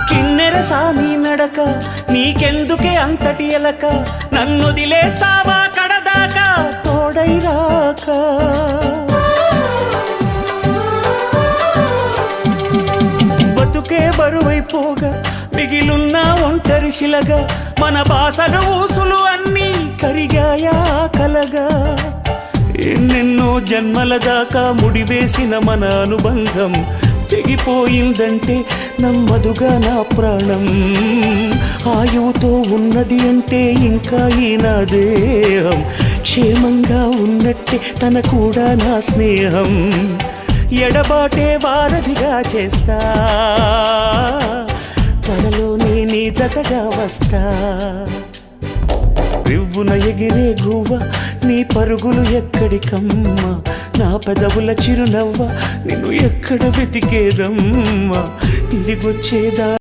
కిన్నెర సాని నడక నీకెందుకే అంతటి ఎలక నన్నొదిలేస్తావా కడదాకా తోడై రాక బతుకే బరువైపోగా మిగిలున్న ఒంటరి శిలగా మన బాసలు ఊసులు అన్నీ కరిగాయా కలగా ఎన్నెన్నో జన్మల దాకా ముడివేసిన మన అనుబంధం తెగిపోయిందంటే నమ్మదుగా నా ప్రాణం ఆయువుతో ఉన్నది అంటే ఇంకా ఈ నా దేహం క్షేమంగా ఉన్నట్టే తన కూడా నా స్నేహం ఎడబాటే వారధిగా చేస్తా త్వరలోనే నీ జతగా వస్తా రివ్వున ఎగిరే గువ్వ నీ పరుగులు ఎక్కడికమ్మా నా పెదవుల చిరునవ్వ నిన్ను ఎక్కడ వెతికేదమ్మా తిరిగొచ్చేదా